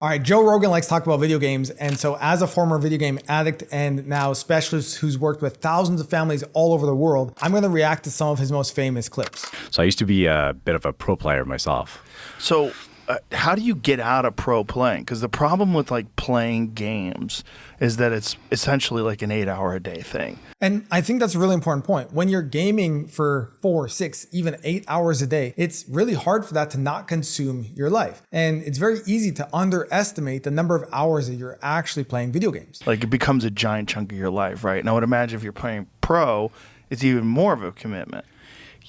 All right, Joe Rogan likes to talk about video games. And so as a former video game addict and now specialist who's worked with thousands of families all over the world, I'm going to react to some of his most famous clips. So I used to be a bit of a pro player myself. So how do you get out of pro playing? Because the problem with like playing games is that it's essentially like an 8-hour-a-day thing. And I think that's a really important point. When you're gaming for 4, 6, even 8 hours a day, it's really hard for that to not consume your life. And it's very easy to underestimate the number of hours that you're actually playing video games. Like it becomes a giant chunk of your life, right? And I would imagine if you're playing pro, it's even more of a commitment.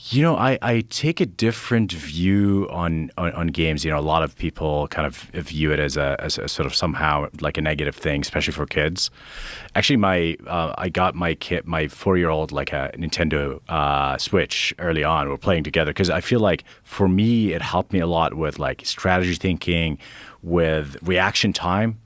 You know, I take a different view on games. You know, a lot of people kind of view it as a sort of somehow like a negative thing, especially for kids. Actually, I got my 4-year-old like a Nintendo Switch early on. We're playing together because I feel like for me it helped me a lot with like strategy thinking, with reaction time.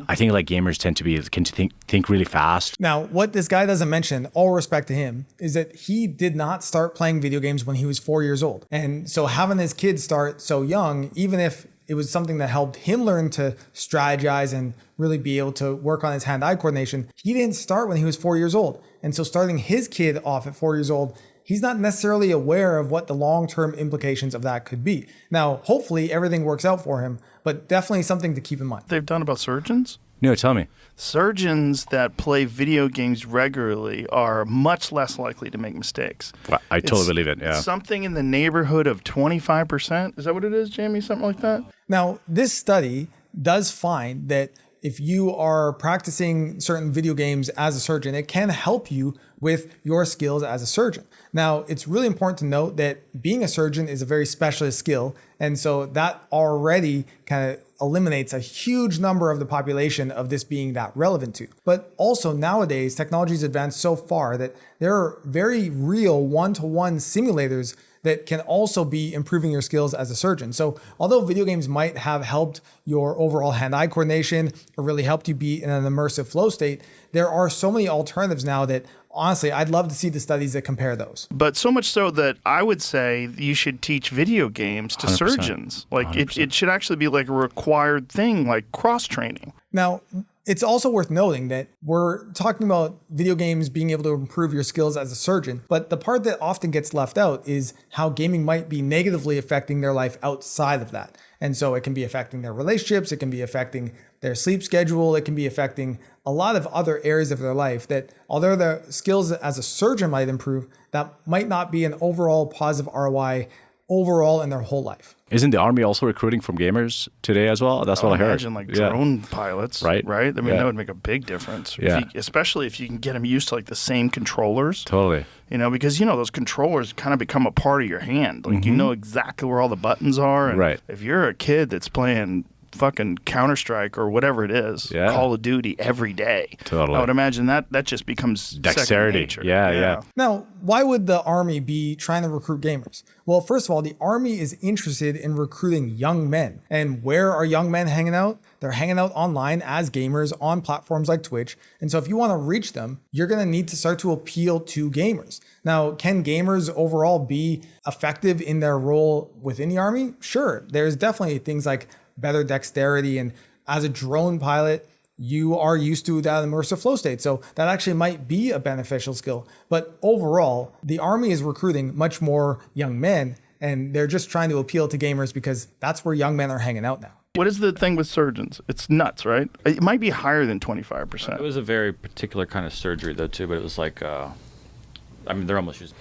I think like gamers tend to think really fast. Now, what this guy doesn't mention, all respect to him, is that he did not start playing video games when he was 4 years old. And so having his kids start so young, even if it was something that helped him learn to strategize and really be able to work on his hand-eye coordination, he didn't start when he was 4 years old. And so starting his kid off at 4 years old, he's not necessarily aware of what the long-term implications of that could be. Now, hopefully everything works out for him, but definitely something to keep in mind. They've done about surgeons? No, tell me. Surgeons that play video games regularly are much less likely to make mistakes. Well, I totally believe it, yeah. Something in the neighborhood of 25%. Is that what it is, Jamie? Something like that? Now, this study does find that if you are practicing certain video games as a surgeon, it can help you with your skills as a surgeon. Now, it's really important to note that being a surgeon is a very specialist skill. And so that already kind of eliminates a huge number of the population of this being that relevant to. But also nowadays, technology has advanced so far that there are very real one-to-one simulators that can also be improving your skills as a surgeon. So although video games might have helped your overall hand-eye coordination or really helped you be in an immersive flow state, there are so many alternatives now that honestly, I'd love to see the studies that compare those. But so much so that I would say you should teach video games to 100%. Surgeons. Like it should actually be like a required thing, like cross-training. Now, it's also worth noting that we're talking about video games being able to improve your skills as a surgeon, but the part that often gets left out is how gaming might be negatively affecting their life outside of that. And so it can be affecting their relationships, it can be affecting their sleep schedule, it can be affecting a lot of other areas of their life that although their skills as a surgeon might improve, that might not be an overall positive ROI overall in their whole life. Isn't the army also recruiting from gamers today as well? That's what I heard. Imagine like drone pilots, right? I mean, that would make a big difference. Yeah. Especially if you can get them used to like the same controllers. Totally. You know, because, you know, those controllers kind of become a part of your hand. Like, you know exactly where all the buttons are. And right. If you're a kid that's playing fucking Counter-Strike or whatever it is, Call of Duty every day. Totally. I would imagine that just becomes dexterity. Second nature. Yeah. Now, why would the Army be trying to recruit gamers? Well, first of all, the Army is interested in recruiting young men. And where are young men hanging out? They're hanging out online as gamers on platforms like Twitch. And so if you want to reach them, you're going to need to start to appeal to gamers. Now, can gamers overall be effective in their role within the Army? Sure. There's definitely things like better dexterity. And as a drone pilot, you are used to that immersive flow state. So that actually might be a beneficial skill. But overall, the Army is recruiting much more young men, and they're just trying to appeal to gamers because that's where young men are hanging out now. What is the thing with surgeons? It's nuts, right? It might be higher than 25%. It was a very particular kind of surgery, though, too. But it was like, I mean, they're almost used.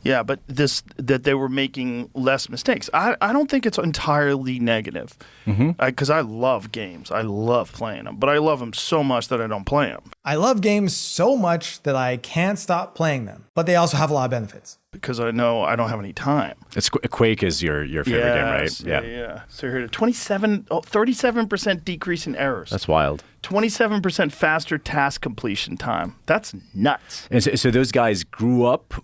Yeah, but that they were making less mistakes. I don't think it's entirely negative. Because I love games. I love playing them. But I love them so much that I don't play them. I love games so much that I can't stop playing them. But they also have a lot of benefits. Because I know I don't have any time. Quake is your favorite game, right? Yeah. So here, 37% decrease in errors. That's wild. 27% faster task completion time. That's nuts. And so those guys grew up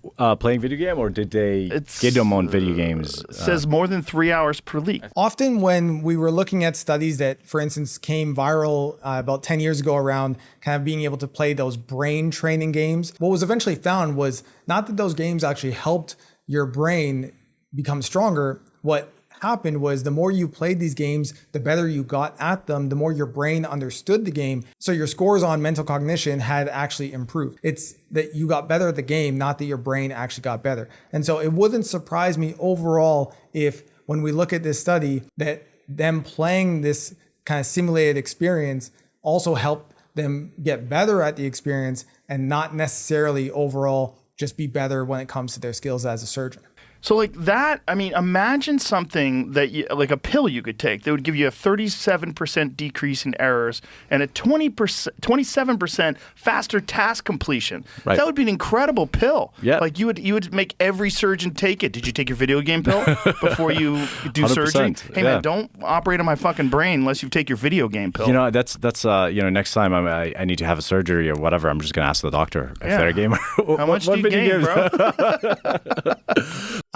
playing video game, or did they get them on video games? It says more than 3 hours per league. Often when we were looking at studies that, for instance, came viral about 10 years ago around kind of being able to play those brain training games, what was eventually found was not that those games actually helped your brain become stronger. What happened was the more you played these games, the better you got at them, the more your brain understood the game. So your scores on mental cognition had actually improved. It's that you got better at the game, not that your brain actually got better. And so it wouldn't surprise me overall if when we look at this study that them playing this kind of simulated experience also helped them get better at the experience and not necessarily overall just be better when it comes to their skills as a surgeon. So like that, I mean, imagine something that you, like a pill you could take that would give you a 37% decrease in errors and a 27% faster task completion. Right. That would be an incredible pill. Yeah. Like you would make every surgeon take it. Did you take your video game pill before you do surgery? Hey man, don't operate on my fucking brain unless you take your video game pill. You know, that's next time I need to have a surgery or whatever, I'm just going to ask the doctor if they're a gamer. How much do you game, bro?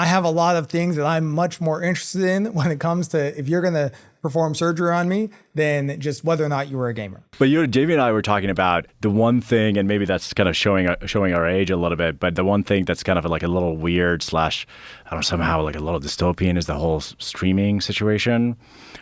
I have a lot of things that I'm much more interested in when it comes to if you're going to perform surgery on me than just whether or not you were a gamer. But Jamie and I were talking about the one thing, and maybe that's kind of showing our age a little bit, but the one thing that's kind of like a little weird / I don't know, somehow like a little dystopian is the whole streaming situation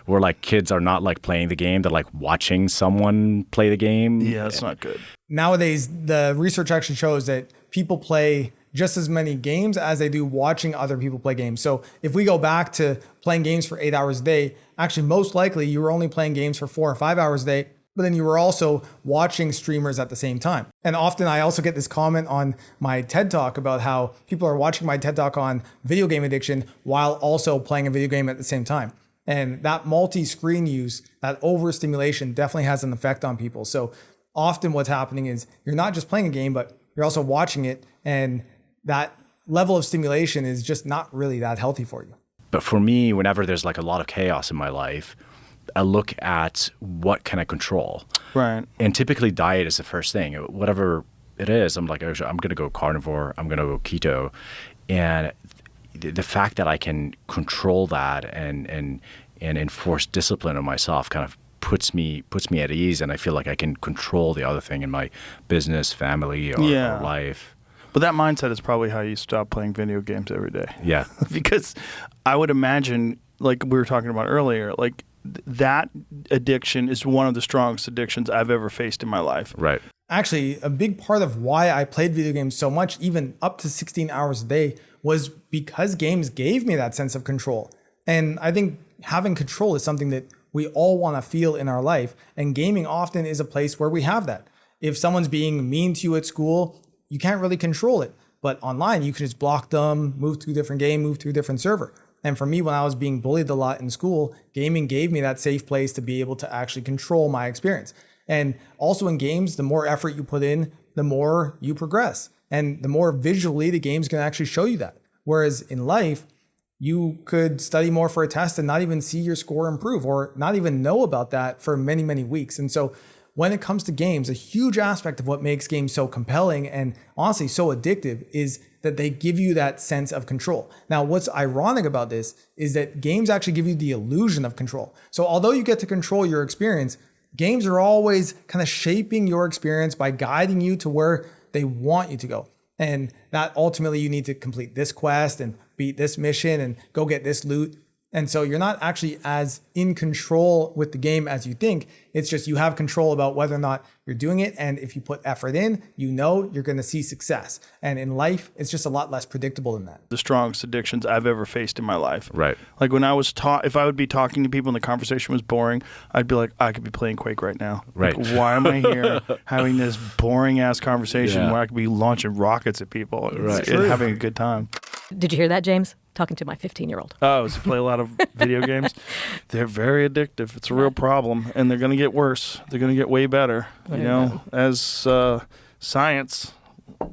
where like kids are not like playing the game, they're like watching someone play the game. Yeah, that's not good. Nowadays, the research actually shows that people play just as many games as they do watching other people play games. So if we go back to playing games for 8 hours a day, actually most likely you were only playing games for 4 or 5 hours a day, but then you were also watching streamers at the same time. And often I also get this comment on my TED Talk about how people are watching my TED Talk on video game addiction while also playing a video game at the same time. And that multi-screen use, that overstimulation definitely has an effect on people. So often what's happening is you're not just playing a game, but you're also watching it, and that level of stimulation is just not really that healthy for you. But for me, whenever there's like a lot of chaos in my life, I look at what can I control. Right. And typically diet is the first thing. Whatever it is, I'm like, I'm going to go carnivore, I'm going to go keto. And the fact that I can control that and enforce discipline on myself kind of puts me at ease, and I feel like I can control the other thing in my business, family, or life. But that mindset is probably how you stop playing video games every day. Yeah. Because I would imagine, like we were talking about earlier, like that addiction is one of the strongest addictions I've ever faced in my life. Right. Actually, a big part of why I played video games so much, even up to 16 hours a day, was because games gave me that sense of control. And I think having control is something that we all want to feel in our life. And gaming often is a place where we have that. If someone's being mean to you at school, you can't really control it. But online, you can just block them, move to a different game, move to a different server. And for me, when I was being bullied a lot in school, gaming gave me that safe place to be able to actually control my experience. And also in games, the more effort you put in, the more you progress. And the more visually the games can actually show you that. Whereas in life, you could study more for a test and not even see your score improve, or not even know about that for many, many weeks. And so when it comes to games, a huge aspect of what makes games so compelling and honestly so addictive is that they give you that sense of control. Now, what's ironic about this is that games actually give you the illusion of control. So although you get to control your experience, games are always kind of shaping your experience by guiding you to where they want you to go. And that ultimately you need to complete this quest and beat this mission and go get this loot. And so you're not actually as in control with the game as you think. It's just you have control about whether or not you're doing it. And if you put effort in, you know you're going to see success. And in life, it's just a lot less predictable than that. The strongest addictions I've ever faced in my life. Right. Like when I was if I would be talking to people and the conversation was boring, I'd be like, I could be playing Quake right now. Right. Like, why am I here having this boring ass conversation where I could be launching rockets at people and having a good time? Did you hear that, James? Talking to my 15-year-old. Oh, does he play a lot of video games? They're very addictive. It's a real problem, and they're going to get worse. They're going to get way better. You know, as science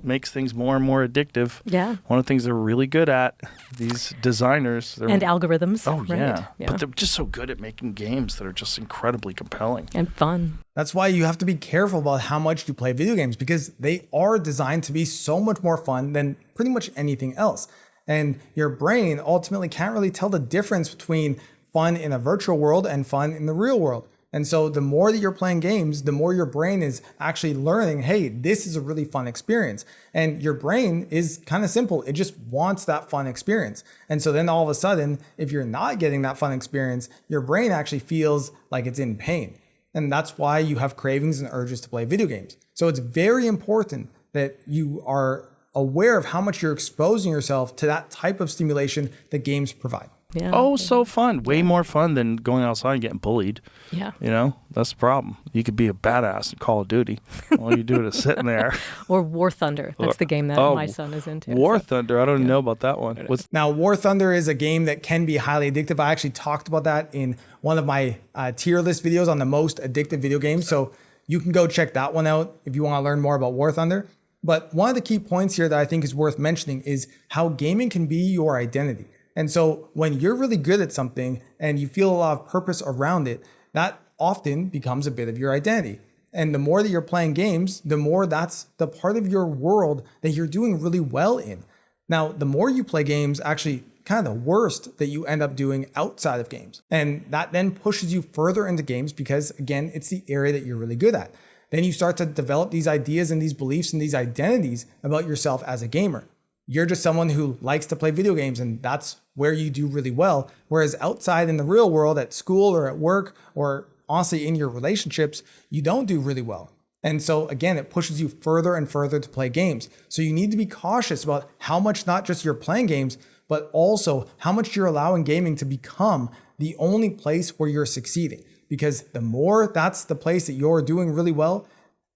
makes things more and more addictive. Yeah. One of the things they're really good at, these designers. And algorithms. Oh, right? yeah. Yeah. But they're just so good at making games that are just incredibly compelling. And fun. That's why you have to be careful about how much you play video games, because they are designed to be so much more fun than pretty much anything else. And your brain ultimately can't really tell the difference between fun in a virtual world and fun in the real world. And so the more that you're playing games, the more your brain is actually learning, hey, this is a really fun experience. And your brain is kind of simple. It just wants that fun experience. And so then all of a sudden, if you're not getting that fun experience, your brain actually feels like it's in pain. And that's why you have cravings and urges to play video games. So it's very important that you are aware of how much you're exposing yourself to that type of stimulation that games provide. Yeah. Oh, so fun. Way more fun than going outside and getting bullied. Yeah. You know, that's the problem. You could be a badass in Call of Duty. All you do is sitting there. Or War Thunder. That's the game that my son is into. War Thunder. I don't even know about that one. Now, War Thunder is a game that can be highly addictive. I actually talked about that in one of my tier list videos on the most addictive video games. So you can go check that one out if you want to learn more about War Thunder. But one of the key points here that I think is worth mentioning is how gaming can be your identity. And so when you're really good at something and you feel a lot of purpose around it, that often becomes a bit of your identity. And the more that you're playing games, the more that's the part of your world that you're doing really well in. Now, the more you play games, actually kind of the worst that you end up doing outside of games. And that then pushes you further into games because, again, it's the area that you're really good at. Then you start to develop these ideas and these beliefs and these identities about yourself as a gamer. You're just someone who likes to play video games, and that's where you do really well. Whereas outside in the real world, at school or at work, or honestly in your relationships, you don't do really well. And so again, it pushes you further and further to play games. So you need to be cautious about how much not just you're playing games, but also how much you're allowing gaming to become the only place where you're succeeding. Because the more that's the place that you're doing really well,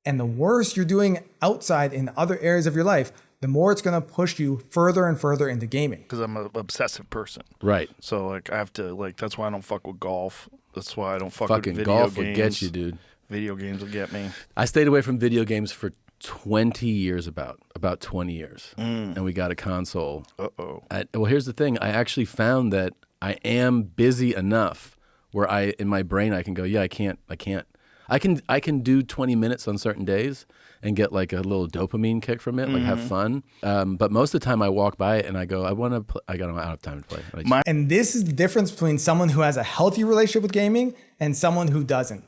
and the worse you're doing outside in other areas of your life, the more it's going to push you further and further into gaming. Because I'm an obsessive person. Right. So, like, I have to, like, that's why I don't fuck with golf. That's why I don't fuck Fucking with video golf games. will get you, dude. Video games will get me. I stayed away from video games for 20 years, about 20 years. And we got a console. Uh-oh. Well, here's the thing. I actually found that I am busy enough where in my brain, I can go, yeah, I can do 20 minutes on certain days and get like a little dopamine kick from it, like have fun. But most of the time I walk by it and I go, I don't have time to play. And this is the difference between someone who has a healthy relationship with gaming and someone who doesn't.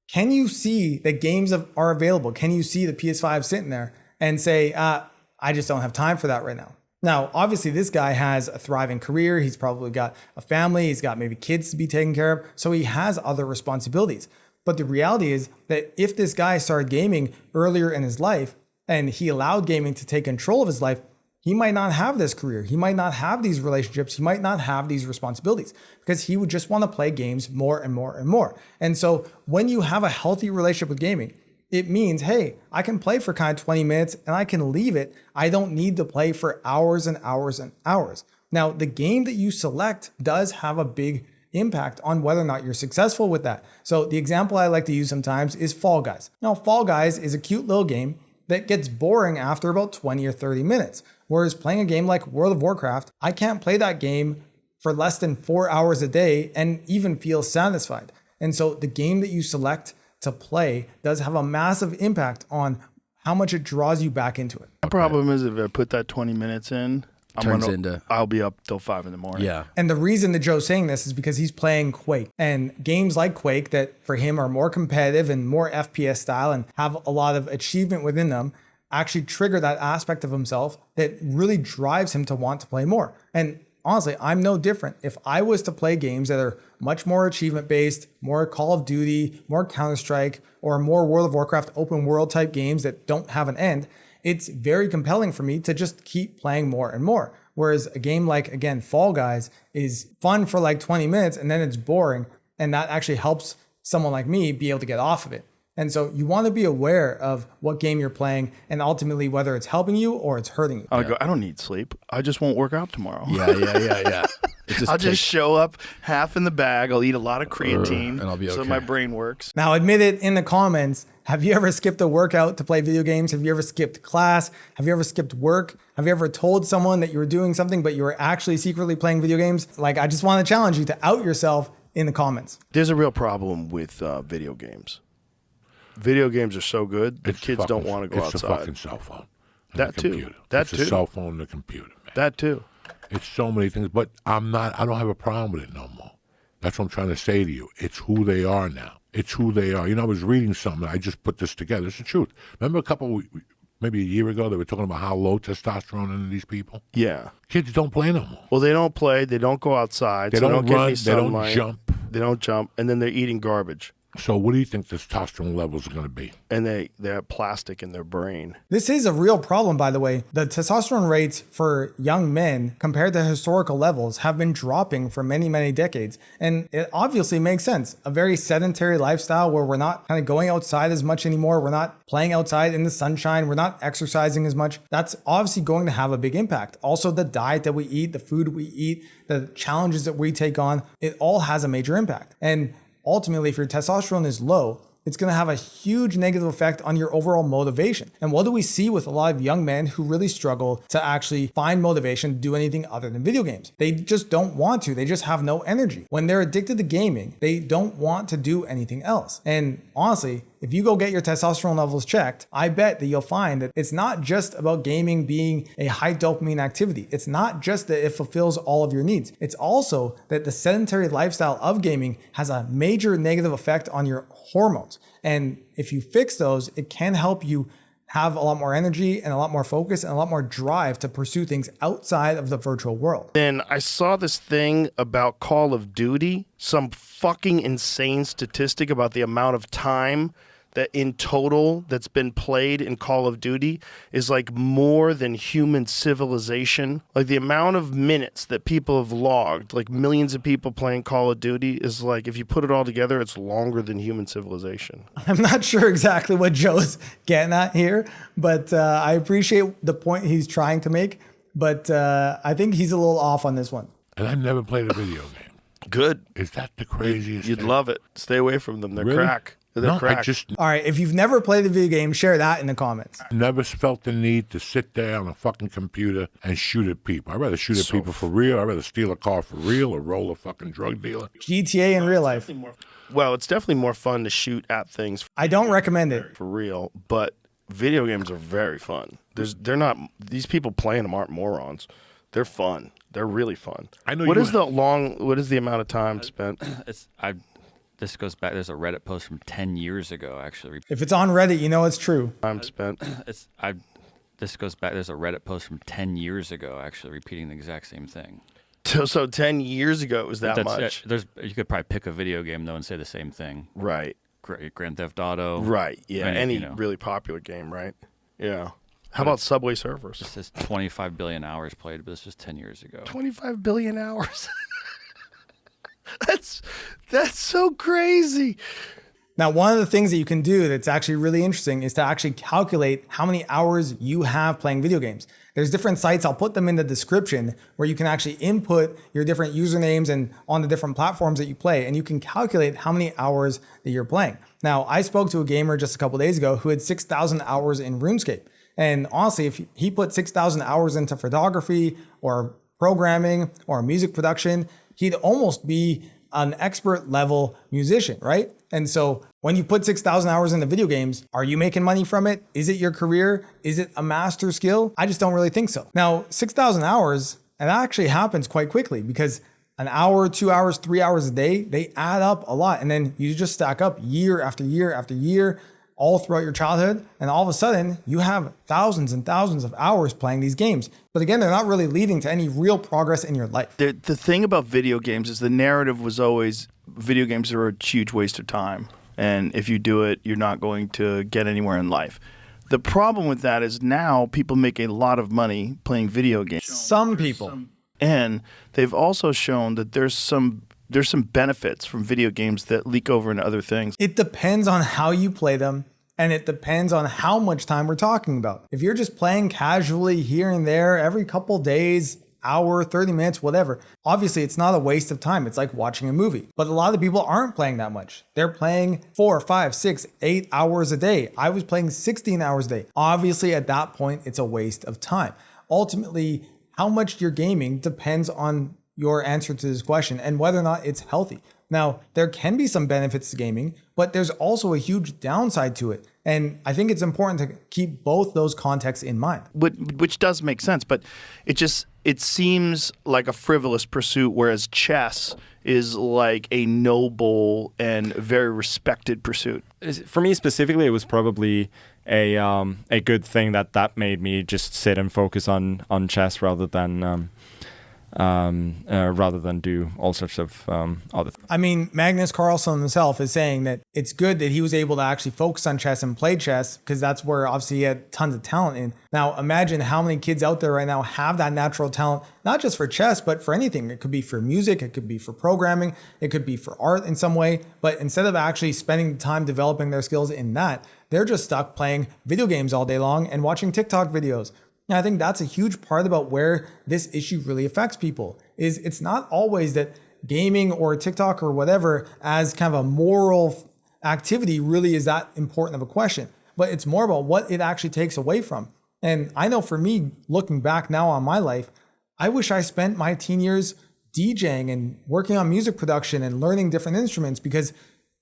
Can you see that games are available? Can you see the PS5 sitting there and say, I just don't have time for that right now? Now, obviously, this guy has a thriving career. He's probably got a family. He's got maybe kids to be taken care of. So he has other responsibilities. But the reality is that if this guy started gaming earlier in his life and he allowed gaming to take control of his life, he might not have this career. He might not have these relationships. He might not have these responsibilities because he would just want to play games more and more and more. And so when you have a healthy relationship with gaming, it means, hey, I can play for kind of 20 minutes and I can leave it. I don't need to play for hours and hours and hours. Now, the game that you select does have a big impact on whether or not you're successful with that. So the example I like to use sometimes is Fall Guys. Now, Fall Guys is a cute little game that gets boring after about 20 or 30 minutes. Whereas playing a game like World of Warcraft, I can't play that game for less than 4 hours a day and even feel satisfied. And so the game that you select to play does have a massive impact on how much it draws you back into it. The problem is if I put that 20 minutes in, I'll be up till 5 in the morning. Yeah. And the reason that Joe's saying this is because he's playing Quake, and games like Quake that for him are more competitive and more FPS style and have a lot of achievement within them actually trigger that aspect of himself that really drives him to want to play more. And honestly, I'm no different. If I was to play games that are much more achievement based, more Call of Duty, more Counter-Strike, or more World of Warcraft open world type games that don't have an end, it's very compelling for me to just keep playing more and more. Whereas a game like, again, Fall Guys is fun for like 20 minutes and then it's boring. And that actually helps someone like me be able to get off of it. And so you want to be aware of what game you're playing and ultimately whether it's helping you or it's hurting you. I don't need sleep. I just won't work out tomorrow. Yeah. I'll just show up half in the bag. I'll eat a lot of creatine and I'll be okay. So my brain works. Now, admit it in the comments. Have you ever skipped a workout to play video games? Have you ever skipped class? Have you ever skipped work? Have you ever told someone that you were doing something, but you were actually secretly playing video games? Like, I just want to challenge you to out yourself in the comments. There's a real problem with video games. Video games are so good that kids don't want to go outside. It's a fucking cell phone. That too. It's a cell phone and a computer, man. That too. It's so many things, but I don't have a problem with it no more. That's what I'm trying to say to you. It's who they are now. It's who they are. I was reading something. I just put this together. It's the truth. Remember maybe a year ago, they were talking about how low testosterone in these people? Yeah. Kids don't play no more. Well, they don't play. They don't go outside. They so don't get run. any They don't sunlight. jump. They don't jump. And then they're eating garbage. So what do you think the testosterone levels are going to be? And they have plastic in their brain. This is a real problem, by the way. The testosterone rates for young men compared to historical levels have been dropping for many, many decades. And it obviously makes sense. A very sedentary lifestyle where we're not kind of going outside as much anymore. We're not playing outside in the sunshine. We're not exercising as much. That's obviously going to have a big impact. Also, the diet that we eat, the food we eat, the challenges that we take on, it all has a major impact. And ultimately, if your testosterone is low, it's going to have a huge negative effect on your overall motivation. And what do we see with a lot of young men who really struggle to actually find motivation to do anything other than video games? They just don't want to. They just have no energy. When they're addicted to gaming, they don't want to do anything else. And honestly, if you go get your testosterone levels checked, I bet that you'll find that it's not just about gaming being a high dopamine activity. It's not just that it fulfills all of your needs. It's also that the sedentary lifestyle of gaming has a major negative effect on your hormones. And if you fix those, it can help you have a lot more energy and a lot more focus and a lot more drive to pursue things outside of the virtual world. Then I saw this thing about Call of Duty, some fucking insane statistic about the amount of time that in total that's been played in Call of Duty is like more than human civilization. Like the amount of minutes that people have logged, like millions of people playing Call of Duty, is like, if you put it all together, it's longer than human civilization. I'm not sure exactly what Joe's getting at here, but I appreciate the point he's trying to make, but I think he's a little off on this one. And I've never played a video game. Good. Is that the craziest You'd thing? love it. Stay away from them. They're Really? crack. They're No, crack. I just All right, if you've never played a video game, share that in the comments. never felt the need to sit there on a fucking computer and shoot at people. I'd rather shoot at people for real. I'd rather steal a car for real or roll a fucking drug dealer. GTA in real life. Well, it's definitely more fun to shoot at things I don't recommend it. for real, but video games are very fun. They're not, these people playing them aren't morons. They're fun. They're really fun. I know What you- is the amount of time spent? This goes back. There's a Reddit post from 10 years ago, actually. If it's on Reddit, you know it's true. Time spent. This goes back. There's a Reddit post from 10 years ago, actually, repeating the exact same thing. So 10 years ago it was that much. You could probably pick a video game though and say the same thing. Right. Grand Theft Auto. Right. Yeah. Any you know. really popular game, right? Yeah. How about Subway Surfers? It says 25 billion hours played, but this was 10 years ago. 25 billion hours. That's so crazy. Now, one of the things that you can do that's actually really interesting is to actually calculate how many hours you have playing video games. There's different sites, I'll put them in the description, where you can actually input your different usernames and on the different platforms that you play, and you can calculate how many hours that you're playing. Now, I spoke to a gamer just a couple days ago who had 6,000 hours in RuneScape. And honestly, if he put 6,000 hours into photography or programming or music production, he'd almost be an expert level musician, right? And so when you put 6,000 hours into video games, are you making money from it? Is it your career? Is it a master skill? I just don't really think so. Now, 6,000 hours, and that actually happens quite quickly because an hour, 2 hours, 3 hours a day, they add up a lot. And then you just stack up year after year after year, all throughout your childhood. And all of a sudden you have thousands and thousands of hours playing these games. But again, they're not really leading to any real progress in your life. The thing about video games is the narrative was always video games are a huge waste of time. And if you do it, you're not going to get anywhere in life. The problem with that is now people make a lot of money playing video games. Some people. And they've also shown that there's some benefits from video games that leak over into other things. It depends on how you play them, and it depends on how much time we're talking about. If you're just playing casually here and there every couple days, hour, 30 minutes, whatever, obviously it's not a waste of time. It's like watching a movie. But a lot of people aren't playing that much. They're playing 4, 5, 6, 8 hours a day. I was playing 16 hours a day. Obviously at that point, it's a waste of time. Ultimately, how much you're gaming depends on your answer to this question and whether or not it's healthy. Now, there can be some benefits to gaming, but there's also a huge downside to it. And I think it's important to keep both those contexts in mind. Which does make sense, but it seems like a frivolous pursuit, whereas chess is like a noble and very respected pursuit. For me specifically, it was probably a good thing that made me just sit and focus on chess rather than do all sorts of other things. I mean, Magnus Carlsen himself is saying that it's good that he was able to actually focus on chess and play chess because that's where obviously he had tons of talent in. Now, imagine how many kids out there right now have that natural talent, not just for chess, but for anything. It could be for music, it could be for programming, it could be for art in some way. But instead of actually spending time developing their skills in that, they're just stuck playing video games all day long and watching TikTok videos. And I think that's a huge part about where this issue really affects people is it's not always that gaming or TikTok or whatever as kind of a moral activity really is that important of a question, but it's more about what it actually takes away from. And I know for me, looking back now on my life, I wish I spent my teen years DJing and working on music production and learning different instruments, because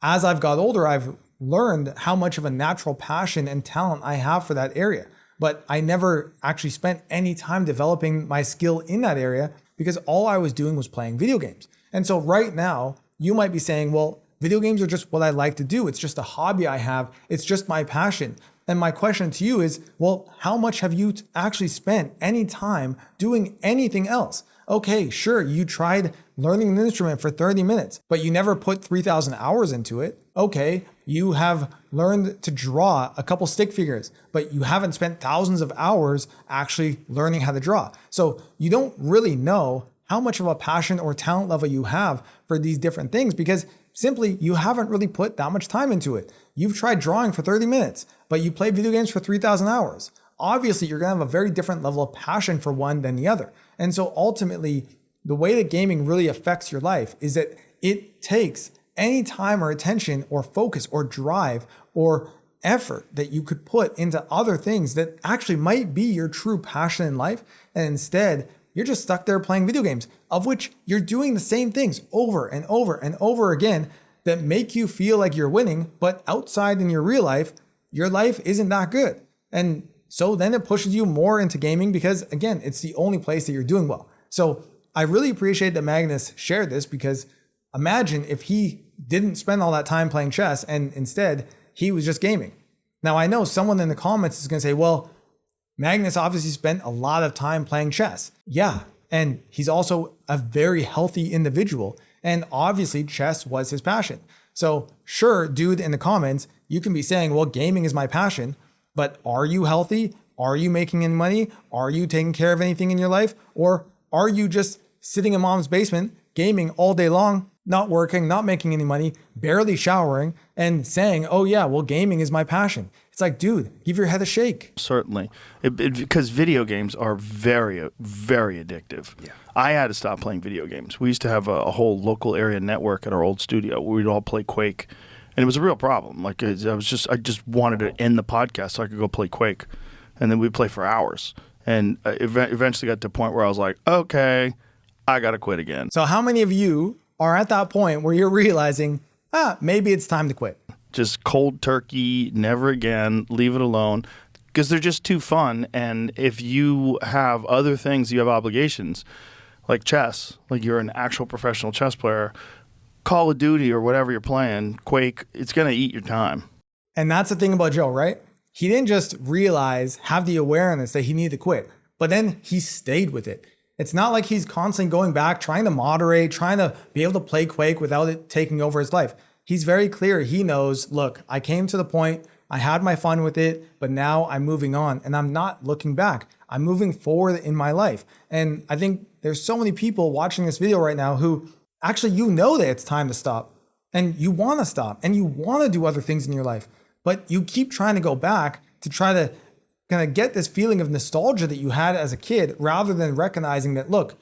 as I've got older, I've learned how much of a natural passion and talent I have for that area. But I never actually spent any time developing my skill in that area because all I was doing was playing video games. And so right now, you might be saying, well, video games are just what I like to do. It's just a hobby I have. It's just my passion. And my question to you is, well, how much have you actually spent any time doing anything else? Okay, sure, you tried learning an instrument for 30 minutes, but you never put 3,000 hours into it. Okay, you have learned to draw a couple stick figures, but you haven't spent thousands of hours actually learning how to draw. So you don't really know how much of a passion or talent level you have for these different things because simply you haven't really put that much time into it. You've tried drawing for 30 minutes, but you play video games for 3,000 hours. Obviously, you're going to have a very different level of passion for one than the other. And so ultimately, the way that gaming really affects your life is that it takes any time or attention or focus or drive or effort that you could put into other things that actually might be your true passion in life. And instead, you're just stuck there playing video games, of which you're doing the same things over and over and over again that make you feel like you're winning, but outside in your life isn't that good. And so then it pushes you more into gaming because, again, it's the only place that you're doing well. So I really appreciate that Magnus shared this because imagine if he didn't spend all that time playing chess and instead he was just gaming. Now, I know someone in the comments is going to say, well, Magnus obviously spent a lot of time playing chess. Yeah, and he's also a very healthy individual. And obviously chess was his passion. So sure, dude, in the comments, you can be saying, well, gaming is my passion. But are you healthy? Are you making any money? Are you taking care of anything in your life? Or are you just sitting in mom's basement, gaming all day long, not working, not making any money, barely showering, and saying, oh yeah, well, gaming is my passion? It's like, dude, give your head a shake. Certainly. Because video games are very, very addictive. Yeah. I had to stop playing video games. We used to have a whole local area network at our old studio where we'd all play Quake. And it was a real problem. Like I just wanted to end the podcast so I could go play Quake, and then we'd play for hours. And eventually got to a point where I was like, okay, I got to quit again. So how many of you are at that point where you're realizing, maybe it's time to quit? Just cold turkey, never again, leave it alone, because they're just too fun. And if you have other things, you have obligations, like chess, like you're an actual professional chess player. Call of Duty or whatever you're playing, Quake, it's going to eat your time. And that's the thing about Joe, right? He didn't just have the awareness that he needed to quit, but then he stayed with it. It's not like he's constantly going back, trying to moderate, trying to be able to play Quake without it taking over his life. He's very clear. He knows, look, I came to the point, I had my fun with it, but now I'm moving on and I'm not looking back. I'm moving forward in my life. And I think there's so many people watching this video right now who actually, you know that it's time to stop and you want to stop and you want to do other things in your life, but you keep trying to go back to try to kind of get this feeling of nostalgia that you had as a kid rather than recognizing that, look,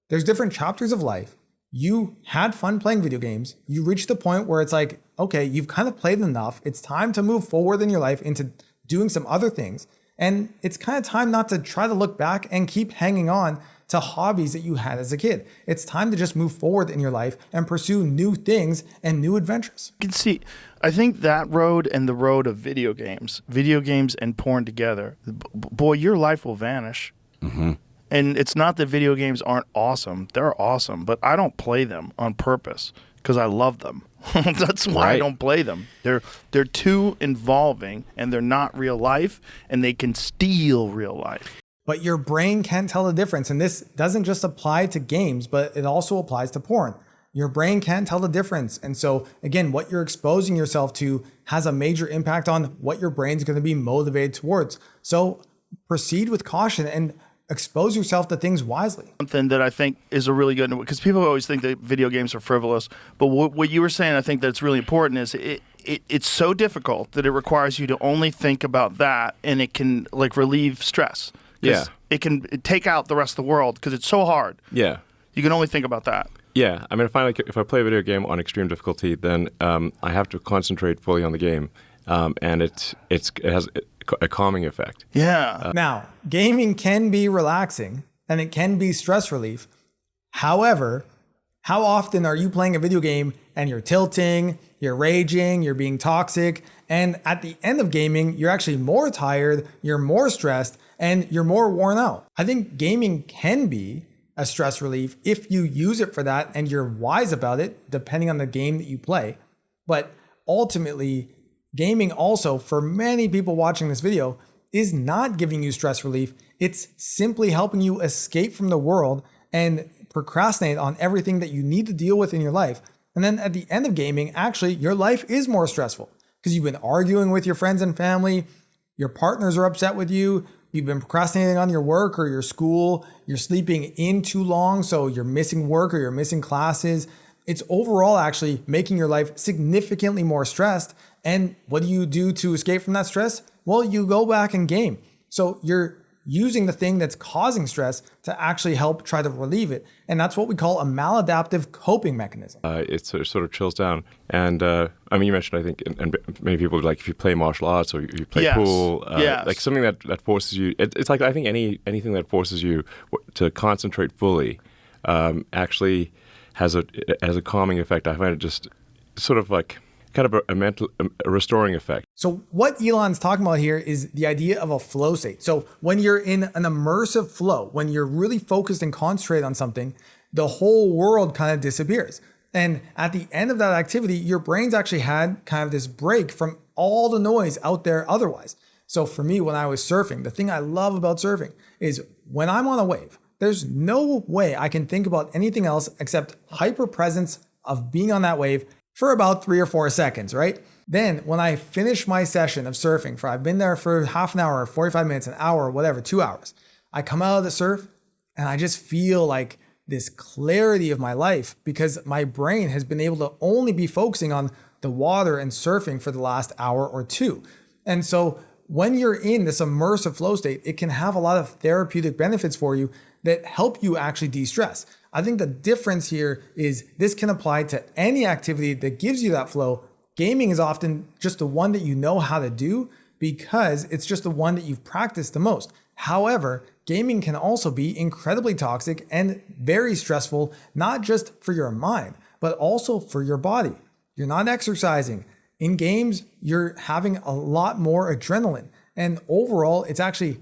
there's different chapters of life. You had fun playing video games. You reached the point where it's like, okay, you've kind of played enough. It's time to move forward in your life into doing some other things. And it's kind of time not to try to look back and keep hanging on to hobbies that you had as a kid. It's time to just move forward in your life and pursue new things and new adventures. You can see, I think that road and the road of video games and porn together, boy, your life will vanish. Mm-hmm. And it's not that video games aren't awesome. They're awesome, but I don't play them on purpose because I love them. That's why I don't play them. They're too involving, and they're not real life, and they can steal real life. But your brain can't tell the difference. And this doesn't just apply to games, but it also applies to porn. Your brain can't tell the difference. And so again, what you're exposing yourself to has a major impact on what your brain's going to be motivated towards. So proceed with caution and expose yourself to things wisely. Something that I think is a really good, because people always think that video games are frivolous, but what you were saying, I think that's really important, is it's so difficult that it requires you to only think about that, and it can like relieve stress. Yeah. It can take out the rest of the world because it's so hard. Yeah. You can only think about that. Yeah. I mean, I find like if I play a video game on extreme difficulty, then I have to concentrate fully on the game, and it has a calming effect. Yeah. Now, gaming can be relaxing and it can be stress relief. However, how often are you playing a video game and you're tilting, you're raging, you're being toxic, and at the end of gaming, you're actually more tired, you're more stressed, and you're more worn out? I think gaming can be a stress relief if you use it for that and you're wise about it, depending on the game that you play. But ultimately, gaming also, for many people watching this video, is not giving you stress relief. It's simply helping you escape from the world and procrastinate on everything that you need to deal with in your life. And then at the end of gaming, actually, your life is more stressful because you've been arguing with your friends and family, your partners are upset with you, you've been procrastinating on your work or your school, you're sleeping in too long, so you're missing work or you're missing classes. It's overall actually making your life significantly more stressed. And what do you do to escape from that stress? Well, you go back and game. So you're using the thing that's causing stress to actually help try to relieve it. And that's what we call a maladaptive coping mechanism. It sort of chills down. And I mean, you mentioned, I think, and many people, like if you play martial arts or you play pool, like something that forces you, it's like, I think anything that forces you to concentrate fully actually has a calming effect. I find it just sort of like kind of a restoring effect. So what Elon's talking about here is the idea of a flow state. So when you're in an immersive flow, when you're really focused and concentrated on something, the whole world kind of disappears. And at the end of that activity, your brain's actually had kind of this break from all the noise out there otherwise. So for me, when I was surfing, the thing I love about surfing is when I'm on a wave, there's no way I can think about anything else except hyper presence of being on that wave for about 3 or 4 seconds, right? Then when I finish my session of surfing, I've been there for half an hour, 45 minutes, an hour, whatever, 2 hours, I come out of the surf and I just feel like this clarity of my life because my brain has been able to only be focusing on the water and surfing for the last hour or two. And so when you're in this immersive flow state, it can have a lot of therapeutic benefits for you that help you actually de-stress. I think the difference here is this can apply to any activity that gives you that flow. Gaming is often just the one that you know how to do because it's just the one that you've practiced the most. However, gaming can also be incredibly toxic and very stressful, not just for your mind, but also for your body. You're not exercising. In games, you're having a lot more adrenaline. And overall, it's actually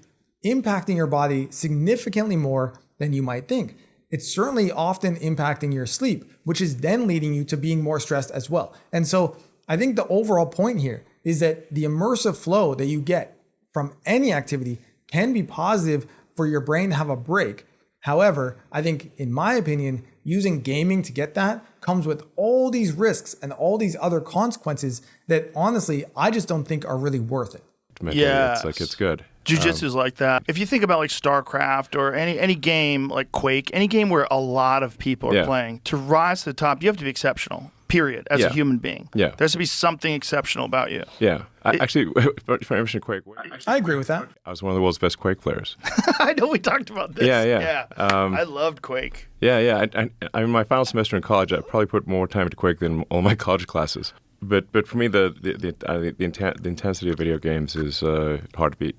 impacting your body significantly more than you might think. It's certainly often impacting your sleep, which is then leading you to being more stressed as well. And so I think the overall point here is that the immersive flow that you get from any activity can be positive for your brain to have a break. However, I think, in my opinion, using gaming to get that comes with all these risks and all these other consequences that honestly, I just don't think are really worth it. Yeah, it's like, it's good. Jiu-jitsu's like that. If you think about like StarCraft or any game like Quake, any game where a lot of people are playing, to rise to the top, you have to be exceptional, period, as a human being. Yeah. There has to be something exceptional about you. Yeah. Actually, if I mention Quake, I agree with that. I was one of the world's best Quake players. I know we talked about this. Yeah. I loved Quake. Yeah. I in my final semester in college, I probably put more time into Quake than all my college classes. But for me, the intensity of video games is hard to beat.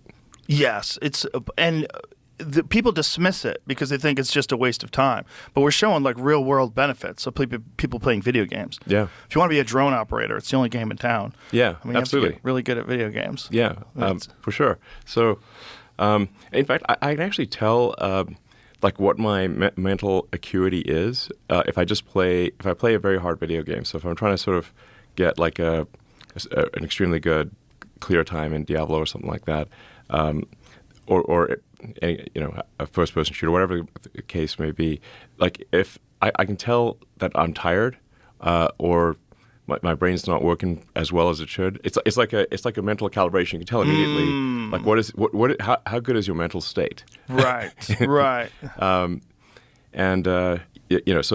Yes, and people dismiss it because they think it's just a waste of time. But we're showing like real world benefits of people playing video games. Yeah. If you want to be a drone operator, it's the only game in town. Yeah, I mean, absolutely. You have to get really good at video games. Yeah, for sure. So, in fact, I can actually tell like what my mental acuity is if I play a very hard video game. So if I'm trying to sort of get like an extremely good clear time in Diablo or something like that, or any, a first-person shooter, whatever the case may be, like if I can tell that I'm tired or my brain's not working as well as it should. It's like a mental calibration. You can tell immediately, like how good is your mental state? Right, right. So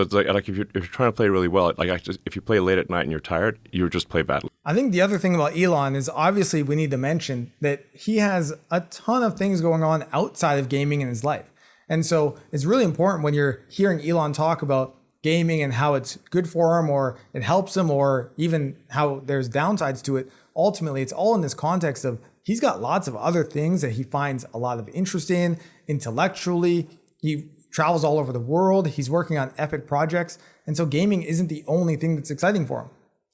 it's like if you're trying to play really well, like if you play late at night and you're tired, you just play badly. I think the other thing about Elon is obviously we need to mention that he has a ton of things going on outside of gaming in his life. And so it's really important when you're hearing Elon talk about gaming and how it's good for him or it helps him or even how there's downsides to it. Ultimately, it's all in this context of he's got lots of other things that he finds a lot of interest in intellectually. He travels all over the world. He's working on epic projects. And so gaming isn't the only thing that's exciting for him.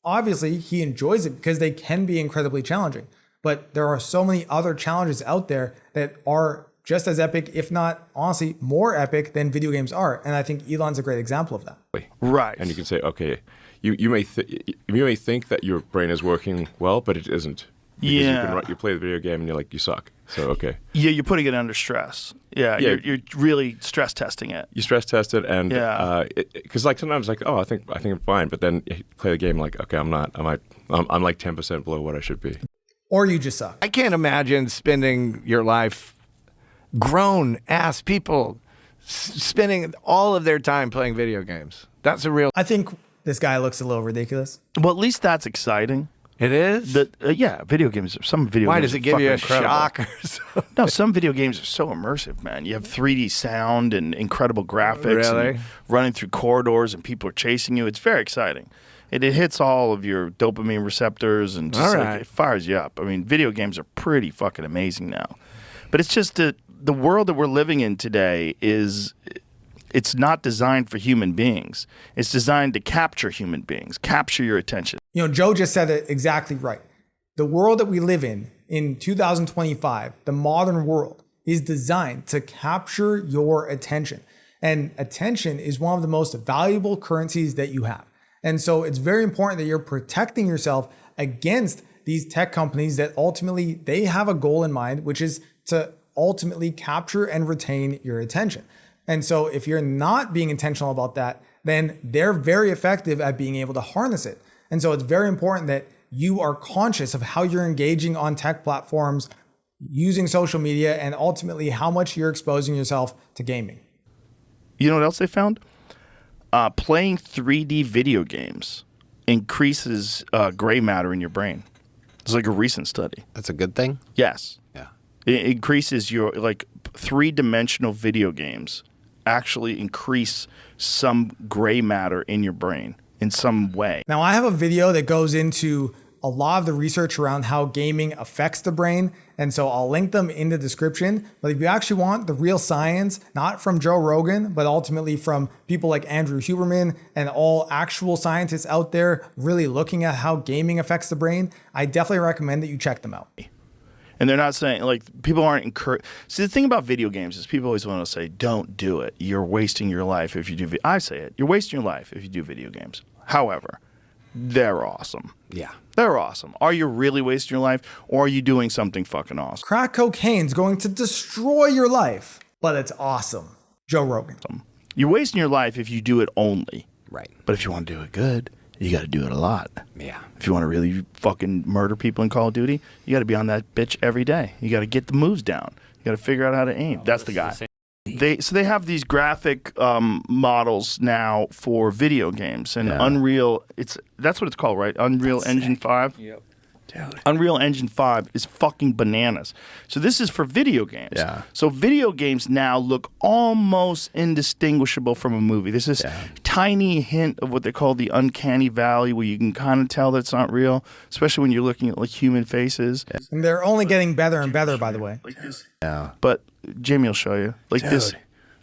Obviously, he enjoys it because they can be incredibly challenging. But there are so many other challenges out there that are just as epic, if not, honestly, more epic than video games are. And I think Elon's a great example of that. Right. And you can say, okay, you may think that your brain is working well, but it isn't. Because you play the video game and you're like, you suck. So, okay. Yeah, you're putting it under stress. Yeah. You're really stress testing it. You stress test it, and because like sometimes like, oh, I think I'm fine, but then you play the game like, okay, I'm not. I'm like 10% below what I should be. Or you just suck. I can't imagine spending your life, grown ass people, spending all of their time playing video games. That's a real. I think this guy looks a little ridiculous. Well, at least that's exciting. It is? Video games. Some video Why games does it give you a incredible. shock or something? No, some video games are so immersive, man. You have 3D sound and incredible graphics. Really? And running through corridors and people are chasing you. It's very exciting. It hits all of your dopamine receptors and just it fires you up. I mean, video games are pretty fucking amazing now. But it's just that the world that we're living in today it's not designed for human beings. It's designed to capture human beings, capture your attention. Joe just said it exactly right. The world that we live in 2025, the modern world, is designed to capture your attention. And attention is one of the most valuable currencies that you have. And so it's very important that you're protecting yourself against these tech companies that ultimately they have a goal in mind, which is to ultimately capture and retain your attention. And so if you're not being intentional about that, then they're very effective at being able to harness it. And so it's very important that you are conscious of how you're engaging on tech platforms, using social media, and ultimately how much you're exposing yourself to gaming. You know what else they found? Playing 3D video games increases gray matter in your brain. It's like a recent study. That's a good thing? Yes. Yeah. It increases your, like, three-dimensional video games actually increase some gray matter in your brain in some way. Now, I have a video that goes into a lot of the research around how gaming affects the brain. And so I'll link them in the description. But if you actually want the real science, not from Joe Rogan, but ultimately from people like Andrew Huberman and all actual scientists out there really looking at how gaming affects the brain, I definitely recommend that you check them out. And they're not saying, like, people aren't encouraged. See, the thing about video games is people always want to say, don't do it. You're wasting your life if you do. I say it. You're wasting your life if you do video games. However, they're awesome. Yeah. They're awesome. Are you really wasting your life, or are you doing something fucking awesome? Crack cocaine's going to destroy your life, but it's awesome. Joe Rogan. You're wasting your life if you do it only. Right. But if you want to do it good, you got to do it a lot. Yeah. If you want to really fucking murder people in Call of Duty, you got to be on that bitch every day. You got to get the moves down. You got to figure out how to aim. That's the guy. They have these graphic models now for video games and Unreal. That's what it's called, right? Unreal Engine 5. Yep. Dude. Unreal Engine 5 is fucking bananas. So this is for video games. Yeah. So video games now look almost indistinguishable from a movie. There's this tiny hint of what they call the uncanny valley where you can kind of tell that's not real, especially when you're looking at like human faces. And they're only getting better and better, by the way. Like this. Yeah. But Jamie will show you. Like this.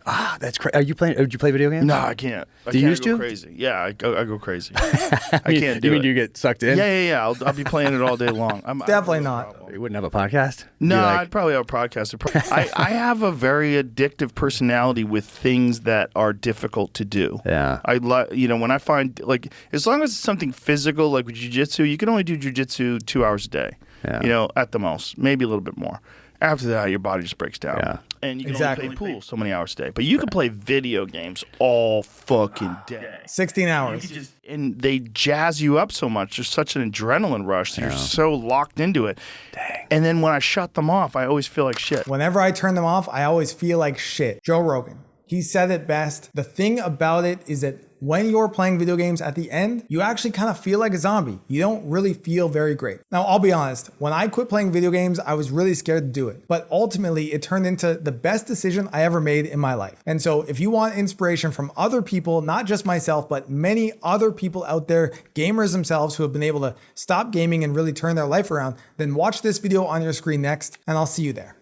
Ah, that's crazy. Are you playing? Do you play video games? No, I can't. Do you I used go to? crazy. Yeah, I go crazy. I can't do You mean it. you get sucked in? Yeah. I'll be playing it all day long. Definitely not. You wouldn't have a podcast? No, Like, I'd probably have a podcast. I have a very addictive personality with things that are difficult to do. Yeah. When I find, like, as long as it's something physical, like with jiu-jitsu, you can only do jiu-jitsu 2 hours a day. Yeah. At the most, maybe a little bit more. After that, your body just breaks down. Yeah. And you can only play pool so many hours a day. But you can play video games all fucking day. 16 hours. And they jazz you up so much. There's such an adrenaline rush. That you're so locked into it. Dang. And then when I shut them off, I always feel like shit. Whenever I turn them off, I always feel like shit. Joe Rogan, he said it best. The thing about it is that when you're playing video games at the end, you actually kind of feel like a zombie. You don't really feel very great. Now, I'll be honest, when I quit playing video games, I was really scared to do it. But ultimately, it turned into the best decision I ever made in my life. And so if you want inspiration from other people, not just myself, but many other people out there, gamers themselves who have been able to stop gaming and really turn their life around, then watch this video on your screen next, and I'll see you there.